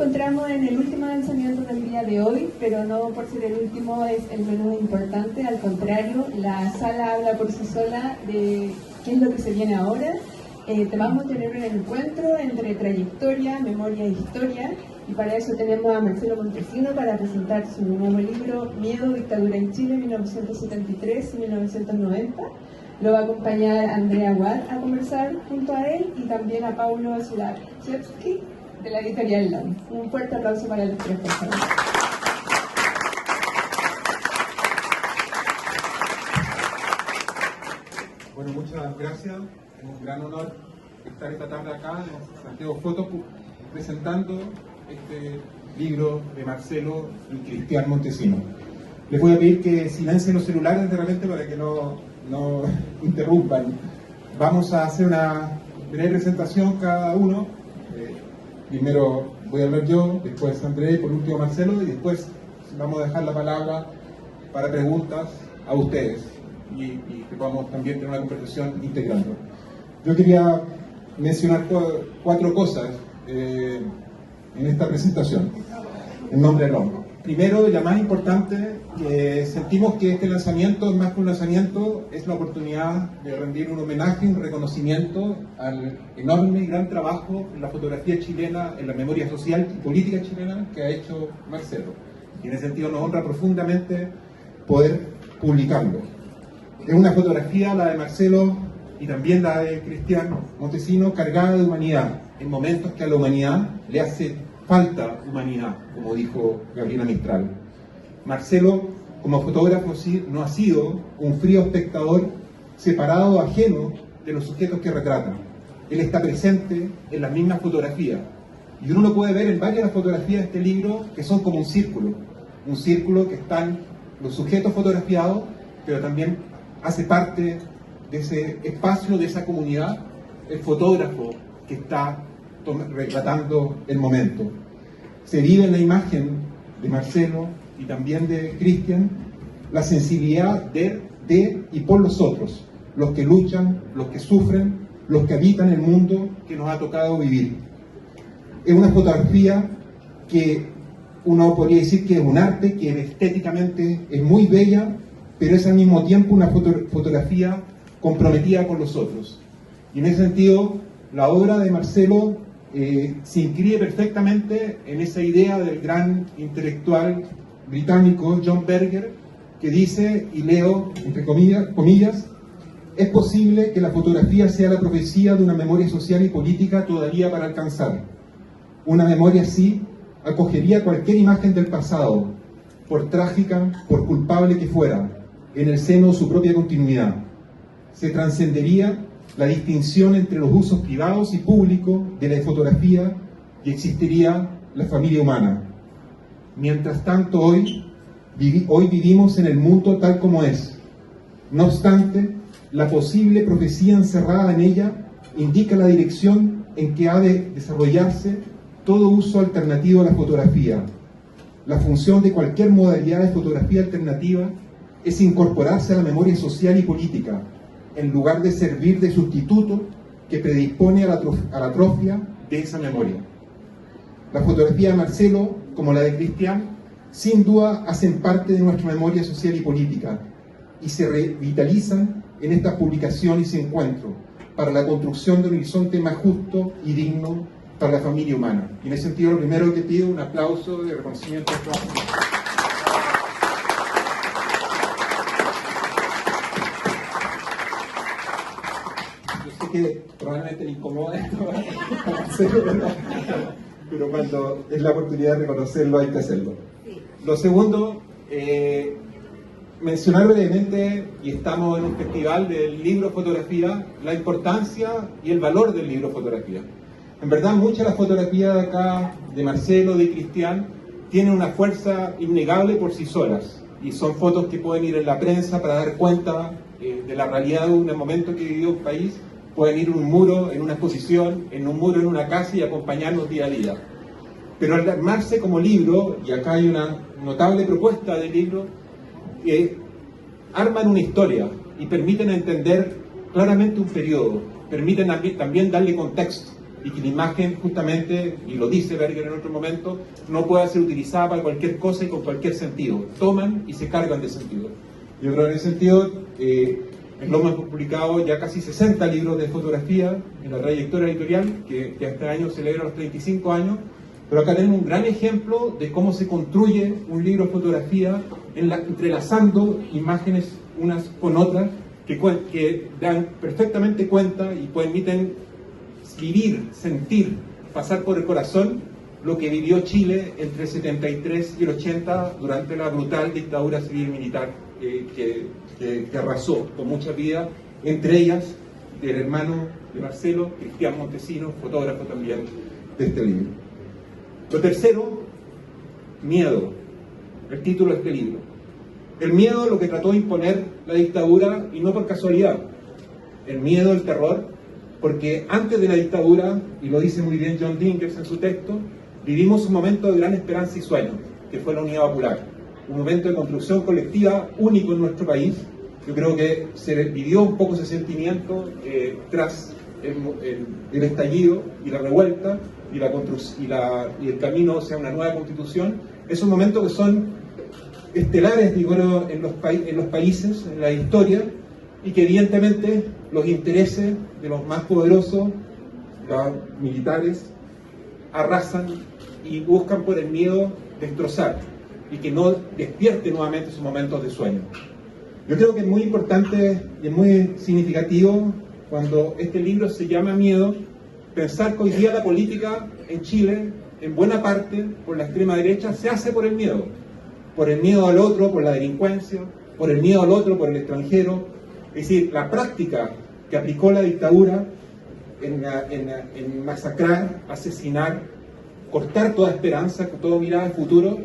encontramos en el último lanzamiento del día de hoy, pero no por ser el último es el menos importante, al contrario, la sala habla por sí sola de qué es lo que se viene ahora. Vamos a tener un encuentro entre trayectoria, memoria e historia, y para eso tenemos a Marcelo Montesino para presentar su nuevo libro Miedo, dictadura en Chile, 1973 y 1990. Lo va a acompañar Andrea Watt a conversar junto a él y también a Paulo Zlachewski de la editorial LAM. Un fuerte aplauso para los tres, por favor. Bueno, muchas gracias. Es un gran honor estar esta tarde acá en Santiago Fotos presentando este libro de Marcelo y Cristian Montesino. Les voy a pedir que silencien los celulares de repente para que no interrumpan. Vamos a hacer una breve presentación cada uno. Primero voy a hablar yo, después André, por último Marcelo, y después vamos a dejar la palabra para preguntas a ustedes y que podamos también tener una conversación integrando. Yo quería mencionar cuatro cosas en esta presentación, en nombre del hombre. Primero, y la más importante, sentimos que este lanzamiento, más que un lanzamiento, es la oportunidad de rendir un homenaje, un reconocimiento al enorme y gran trabajo en la fotografía chilena, en la memoria social y política chilena que ha hecho Marcelo. Y en ese sentido nos honra profundamente poder publicarlo. Es una fotografía, la de Marcelo y también la de Cristian Montesino, cargada de humanidad, en momentos que a la humanidad le hace falta humanidad, como dijo Gabriela Mistral. Marcelo, como fotógrafo, no ha sido un frío espectador separado, ajeno de los sujetos que retrata. Él está presente en las mismas fotografías. Y uno lo puede ver en varias de las fotografías de este libro, que son como un círculo que están los sujetos fotografiados, pero también hace parte de ese espacio, de esa comunidad, el fotógrafo que está retratando el momento. Se vive en la imagen de Marcelo y también de Cristian la sensibilidad de y por los otros, los que luchan, los que sufren, los que habitan el mundo que nos ha tocado vivir. Es una fotografía que uno podría decir que es un arte, que estéticamente es muy bella, pero es al mismo tiempo una fotografía comprometida con los otros. Y en ese sentido, la obra de Marcelo se inscribe perfectamente en esa idea del gran intelectual británico John Berger, que dice, y leo entre comillas, es posible que la fotografía sea la profecía de una memoria social y política todavía para alcanzar. Una memoria así acogería cualquier imagen del pasado, por trágica, por culpable que fuera, en el seno de su propia continuidad. Se trascendería la distinción entre los usos privados y públicos de la fotografía y existiría la familia humana. Mientras tanto, hoy vivimos en el mundo tal como es. No obstante, la posible profecía encerrada en ella indica la dirección en que ha de desarrollarse todo uso alternativo a la fotografía. La función de cualquier modalidad de fotografía alternativa es incorporarse a la memoria social y política, en lugar de servir de sustituto que predispone a la atrofia de esa memoria. La fotografía de Marcelo, como la de Cristian, sin duda hacen parte de nuestra memoria social y política y se revitalizan en esta publicación y ese encuentro para la construcción de un horizonte más justo y digno para la familia humana. Y en ese sentido, lo primero que pido es un aplauso de reconocimiento al trabajo. Que probablemente le incomoda esto a Marcelo, pero cuando es la oportunidad de reconocerlo hay que hacerlo. Lo segundo, mencionar brevemente, y estamos en un festival del libro fotografía, la importancia y el valor del libro fotografía. En verdad, muchas de las fotografías de acá, de Marcelo, de Cristian, tienen una fuerza innegable por sí solas, y son fotos que pueden ir en la prensa para dar cuenta de la realidad de un momento que vivió un país. Pueden ir un muro en una exposición, en un muro en una casa y acompañarnos día a día. Pero al armarse como libro, y acá hay una notable propuesta de libro, arman una historia y permiten entender claramente un periodo, permiten también darle contexto. y que la imagen justamente, y lo dice Berger en otro momento, no puede ser utilizada para cualquier cosa y con cualquier sentido. Toman y se cargan de sentido. Yo creo en ese sentido, en Loma hemos publicado ya casi 60 libros de fotografía en la trayectoria editorial, que este año celebra los 35 años, pero acá tenemos un gran ejemplo de cómo se construye un libro de fotografía entrelazando imágenes unas con otras, que dan perfectamente cuenta y permiten vivir, sentir, pasar por el corazón lo que vivió Chile entre el 73 y el 80 durante la brutal dictadura civil y militar que arrasó con mucha vida, entre ellas del hermano de Marcelo, Cristian Montesinos, fotógrafo también de este libro. Lo tercero, miedo, el título de este libro. El miedo, lo que trató de imponer la dictadura, y no por casualidad, el miedo, el terror, porque antes de la dictadura, y lo dice muy bien John Dinkers en su texto, vivimos un momento de gran esperanza y sueño, que fue la Unidad Popular, un momento de construcción colectiva único en nuestro país. Yo creo que se vivió un poco ese sentimiento tras el estallido y la revuelta y el camino hacia una nueva constitución. Esos momentos que son estelares, digo, en los países, en la historia, y que evidentemente los intereses de los más poderosos, los militares, arrasan y buscan por el miedo destrozar y que no despierte nuevamente esos momentos de sueño. Yo creo que es muy importante y es muy significativo cuando este libro se llama Miedo, pensar que hoy día la política en Chile, en buena parte por la extrema derecha, se hace por el miedo al otro, por la delincuencia, por el miedo al otro, por el extranjero. Es decir, la práctica que aplicó la dictadura en masacrar, asesinar, cortar toda esperanza, toda mirada al futuro,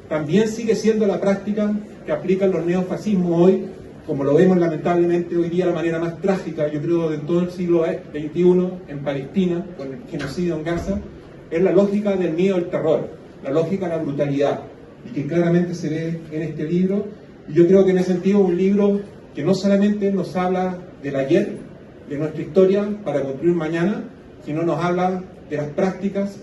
también sigue siendo la práctica que aplican los neofascismos hoy, como lo vemos lamentablemente hoy día de la manera más trágica, yo creo, de todo el siglo XXI en Palestina, con el genocidio en Gaza. Es la lógica del miedo al terror, la lógica de la brutalidad, y que claramente se ve en este libro. Y yo creo que en ese sentido es un libro que no solamente nos habla del ayer, de nuestra historia para construir mañana, sino nos habla de las prácticas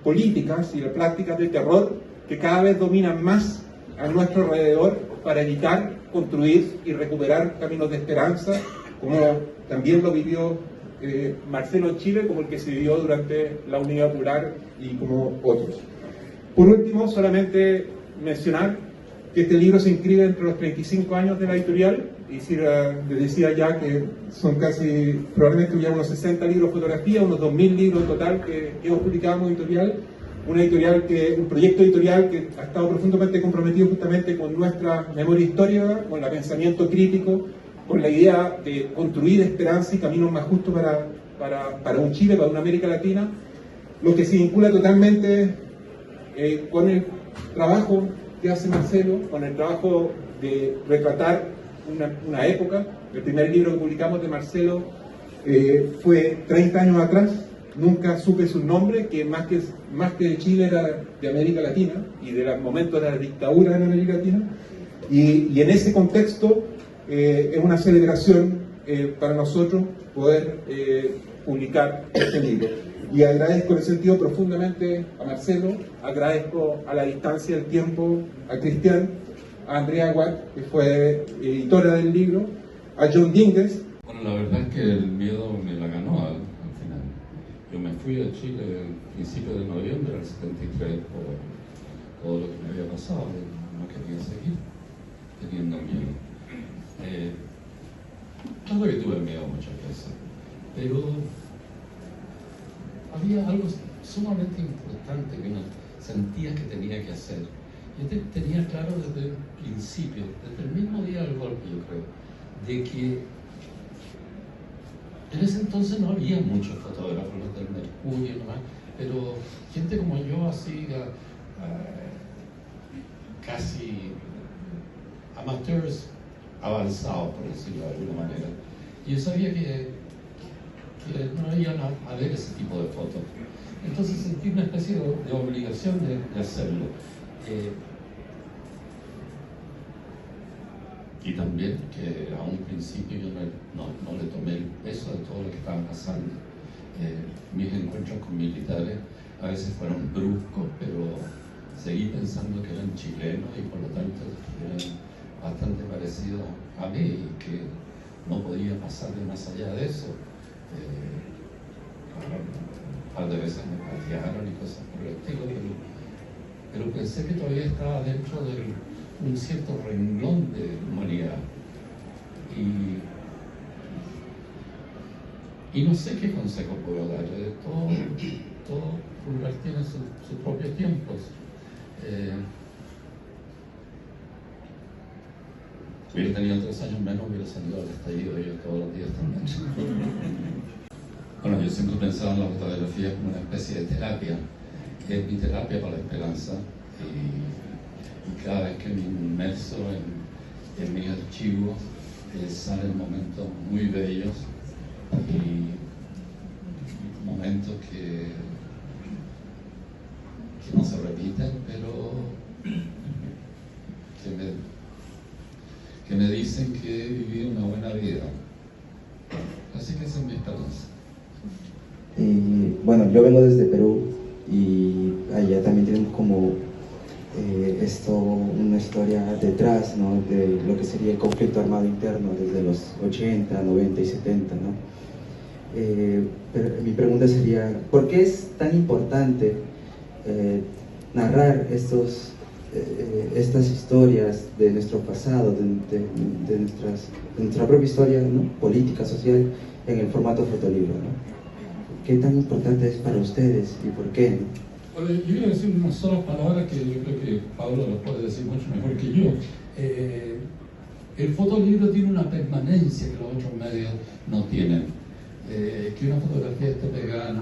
políticas y las prácticas de terror que cada vez dominan más a nuestro alrededor para evitar construir y recuperar caminos de esperanza, como también lo vivió Marcelo en Chile, como el que se vivió durante la Unidad Popular y como otros. Por último, solamente mencionar que este libro se inscribe entre los 35 años de la editorial, y les decía ya que son casi, probablemente ya unos 60 libros de fotografía, unos 2.000 libros en total que hemos publicado como editorial, un proyecto editorial que ha estado profundamente comprometido justamente con nuestra memoria histórica, con el pensamiento crítico, con la idea de construir esperanza y caminos más justos para un Chile, para una América Latina, lo que se vincula totalmente con el trabajo que hace Marcelo, con el trabajo de retratar una época. El primer libro que publicamos de Marcelo fue 30 años atrás. Nunca supe su nombre, que más que de Chile era de América Latina y de los momentos de la dictadura en América Latina. Y en ese contexto es una celebración para nosotros poder publicar este libro. Y agradezco en ese sentido profundamente a Marcelo, agradezco a la distancia del tiempo a Cristian, a Andrea Watt, que fue editora del libro, a John Dinkers. Bueno, la verdad es que el miedo me la ganó al final. Yo me fui a Chile a principios de noviembre del 73 por todo lo que me había pasado. No quería seguir teniendo miedo. Claro que tuve miedo muchas veces, pero había algo sumamente importante que uno sentía que tenía que hacer. Yo tenía claro desde el principio, desde el mismo día del golpe, yo creo, de que en ese entonces no había muchos fotógrafos, los del Mercurio nomás, pero gente como yo, así, casi amateurs avanzados, por decirlo de alguna manera. Y yo sabía que no iban a ver ese tipo de fotos. Entonces sentí una especie de obligación de hacerlo. Y también que a un principio yo no le tomé el peso de todo lo que estaba pasando. Mis encuentros con militares a veces fueron bruscos, pero seguí pensando que eran chilenos y por lo tanto eran bastante parecidos a mí y que no podía pasar de más allá de eso. Un par de veces me patearon y cosas por el estilo, pero pensé que todavía estaba dentro de un cierto renglón de humanidad. Y no sé qué consejo puedo dar. Todo lugar tiene sus propios tiempos. Hubiera tenido 3 años menos, hubiera salido al estallido yo todos los días también. Bueno, yo siempre he pensado en la fotografía como una especie de terapia, que es mi terapia para la esperanza. Y cada vez que me inmerso en mis archivos, salen momentos muy bellos y momentos que no se repiten, pero que me dicen que he vivido una buena vida. Así que esa es mi esperanza. Bueno, yo vengo desde Perú y allá también tenemos como una historia detrás, ¿no?, de lo que sería el conflicto armado interno desde los 80, 90 y 70, ¿no? Pero mi pregunta sería, ¿por qué es tan importante narrar estas historias de nuestro pasado, de nuestra propia historia, ¿no?, política, social, en el formato fotolibro, ¿no? ¿Qué tan importante es para ustedes y por qué, ¿no? Bueno, yo voy a decir unas solas palabras que yo creo que Pablo lo puede decir mucho mejor que yo. El fotolibro tiene una permanencia que los otros medios no tienen. Que una fotografía esté pegada en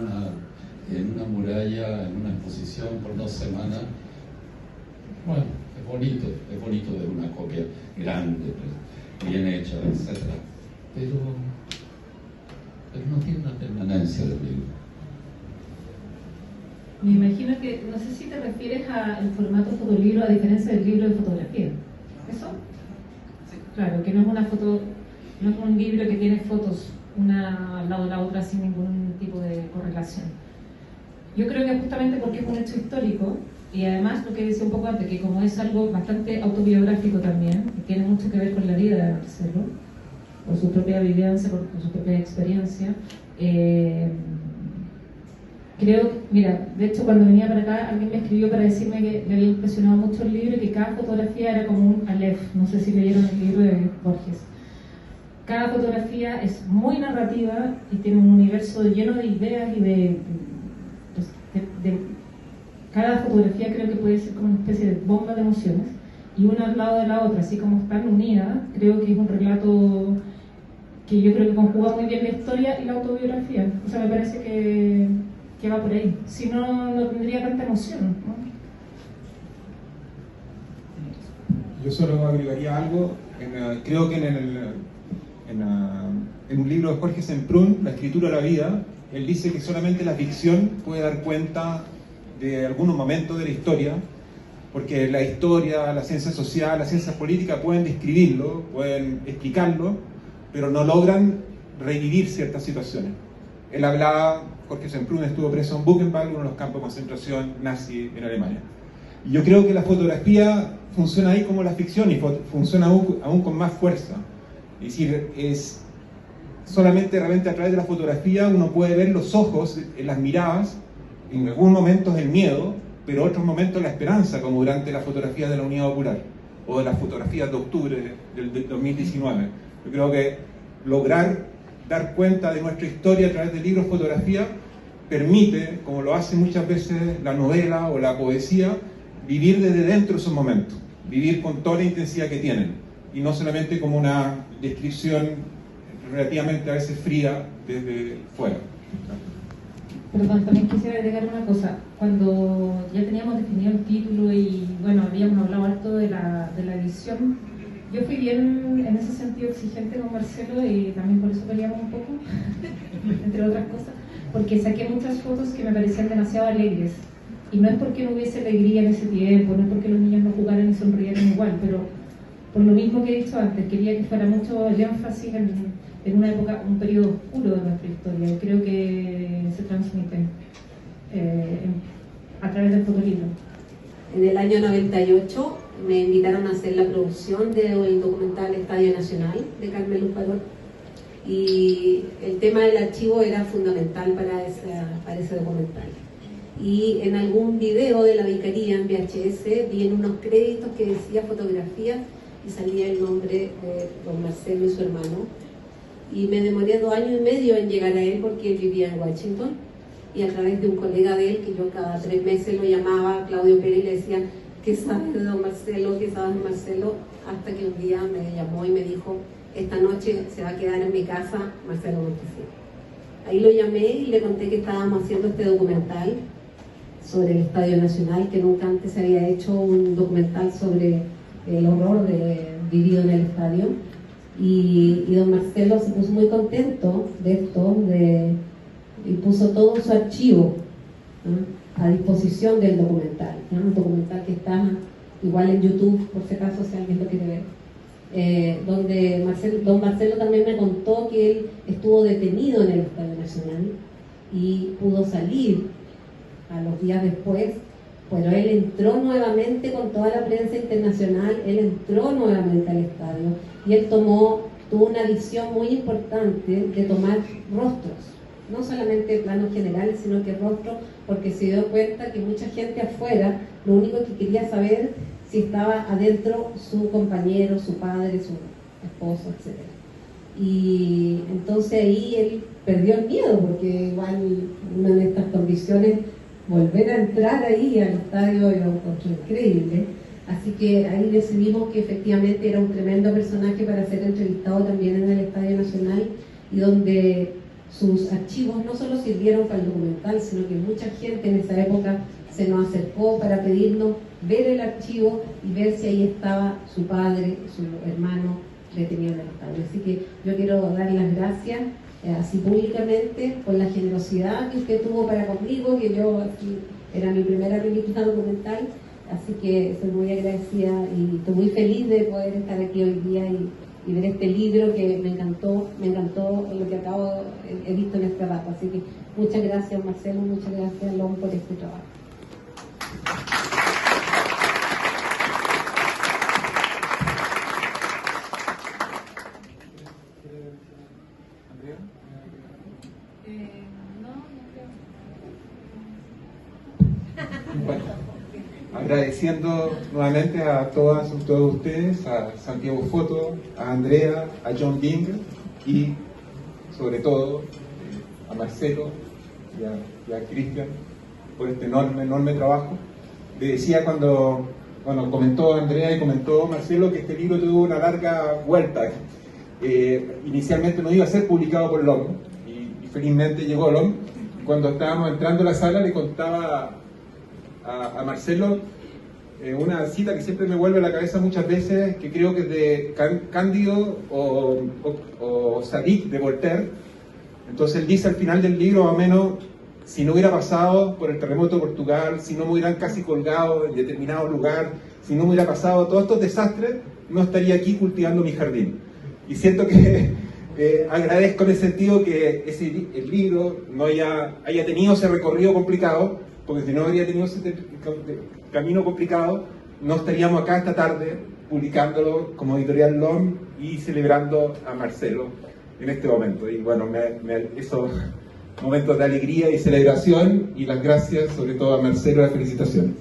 una muralla, en una exposición por 2 semanas, bueno, es bonito ver una copia grande, bien hecha, etc. Pero no tiene una permanencia del libro. Me imagino que, no sé si te refieres al formato fotolibro a diferencia del libro de fotografía. ¿Eso? Sí. Claro, que no es una foto, no es un libro que tiene fotos una al lado de la otra sin ningún tipo de correlación. Yo creo que justamente porque es un hecho histórico y además lo que decía un poco antes, que como es algo bastante autobiográfico también, que tiene mucho que ver con la vida de Marcelo, por su propia vivencia, por su propia experiencia, creo, mira, de hecho cuando venía para acá alguien me escribió para decirme que le había impresionado mucho el libro y que cada fotografía era como un Aleph, no sé si leyeron el libro de Borges. Cada fotografía es muy narrativa y tiene un universo lleno de ideas y cada fotografía creo que puede ser como una especie de bomba de emociones y una al lado de la otra, así como están unidas, creo que es un relato que yo creo que conjuga muy bien la historia y la autobiografía. O sea, me parece que va por ahí. Si no, no tendría tanta emoción, ¿no? Yo solo agregaría algo. Creo que en un libro de Jorge Semprún, La escritura de la vida, él dice que solamente la ficción puede dar cuenta de algunos momentos de la historia, porque la historia, la ciencia social, la ciencia política pueden describirlo, pueden explicarlo, pero no logran revivir ciertas situaciones. Él hablaba, Jorge Semprún estuvo preso en Buchenwald, uno de los campos de concentración nazi en Alemania. Y yo creo que la fotografía funciona ahí como la ficción y funciona aún con más fuerza. Es decir, es solamente realmente a través de la fotografía uno puede ver los ojos, las miradas, en algunos momentos el miedo, pero otros momentos la esperanza, como durante la fotografía de la Unidad Popular o de las fotografías de octubre del 2019. Yo creo que lograr dar cuenta de nuestra historia a través de libros, fotografía, permite, como lo hace muchas veces la novela o la poesía, vivir desde dentro esos momentos, vivir con toda la intensidad que tienen, y no solamente como una descripción relativamente a veces fría desde fuera. Perdón, también quisiera agregar una cosa. Cuando ya teníamos definido el título y bueno, habíamos hablado harto de la edición, yo fui bien en ese sentido exigente con Marcelo y también por eso peleamos un poco, entre otras cosas, porque saqué muchas fotos que me parecían demasiado alegres. Y no es porque no hubiese alegría en ese tiempo, no es porque los niños no jugaran y sonrieran igual, pero por lo mismo que he dicho antes, quería que fuera mucho el énfasis en una época, un periodo oscuro de nuestra historia, y creo que se transmite a través del fotolibro. En el año 98 me invitaron a hacer la producción del documental Estadio Nacional de Carmen Luz Barón, y el tema del archivo era fundamental para ese documental. Y en algún video de la Vicaría en VHS vi en unos créditos que decía fotografía y salía el nombre de don Marcelo y su hermano, y me demoré 2 años y medio en llegar a él porque él vivía en Washington, y a través de un colega de él, que yo cada 3 meses lo llamaba, Claudio Pérez, y le decía: ¿qué sabes de don Marcelo? ¿Qué sabes de Marcelo? Hasta que un día me llamó y me dijo: esta noche se va a quedar en mi casa Marcelo Montesino. Ahí lo llamé y le conté que estábamos haciendo este documental sobre el Estadio Nacional, que nunca antes se había hecho un documental sobre el horror vivido en el estadio, y don Marcelo se puso muy contento de esto, y puso todo su archivo, ¿no?, a disposición del documental, ¿no? Un documental que está igual en YouTube, por si acaso, si alguien lo quiere ver, donde don Marcelo también me contó que él estuvo detenido en el Estadio Nacional y pudo salir a los días después, pero él entró nuevamente con toda la prensa internacional, él entró nuevamente al estadio, y él tuvo una visión muy importante de tomar rostros, no solamente planos generales, sino que rostros, porque se dio cuenta que mucha gente afuera lo único que quería saber si estaba adentro su compañero, su padre, su esposo, etc. Y entonces ahí él perdió el miedo, porque igual una de estas condiciones, volver a entrar ahí al estadio, era un encuentro increíble. Así que ahí decidimos que efectivamente era un tremendo personaje para ser entrevistado también en el Estadio Nacional, y donde sus archivos no solo sirvieron para el documental, sino que mucha gente en esa época se nos acercó para pedirnos ver el archivo y ver si ahí estaba su padre, su hermano detenido en el estadio. Así que yo quiero dar las gracias así públicamente por la generosidad que usted tuvo para conmigo, que yo así, era mi primera película documental, así que soy muy agradecida y estoy muy feliz de poder estar aquí hoy día y ver este libro que me encantó lo que he visto en este rato. Así que muchas gracias, Marcelo, muchas gracias, Lom, por este trabajo. Bueno, agradeciendo nuevamente a todas y todos ustedes, a Santiago Foto, a Andrea, a John Bing y sobre todo a Marcelo y a Cristian por este enorme trabajo. Le decía cuando comentó Andrea y comentó Marcelo que este libro tuvo una larga vuelta. Inicialmente no iba a ser publicado por LOM y felizmente llegó LOM. Cuando estábamos entrando a la sala le contaba a Marcelo una cita que siempre me vuelve a la cabeza muchas veces, que creo que es de Cándido o Sadiq de Voltaire. Entonces él dice al final del libro, más o menos: si no hubiera pasado por el terremoto de Portugal, si no me hubieran casi colgado en determinado lugar, si no me hubiera pasado todos estos desastres, no estaría aquí cultivando mi jardín. Y siento que agradezco en el sentido que el libro no haya tenido ese recorrido complicado, porque si no habría tenido ese camino complicado, no estaríamos acá esta tarde publicándolo como editorial LOM y celebrando a Marcelo en este momento. Y bueno, esos momentos de alegría y celebración, y las gracias sobre todo a Marcelo, las felicitaciones.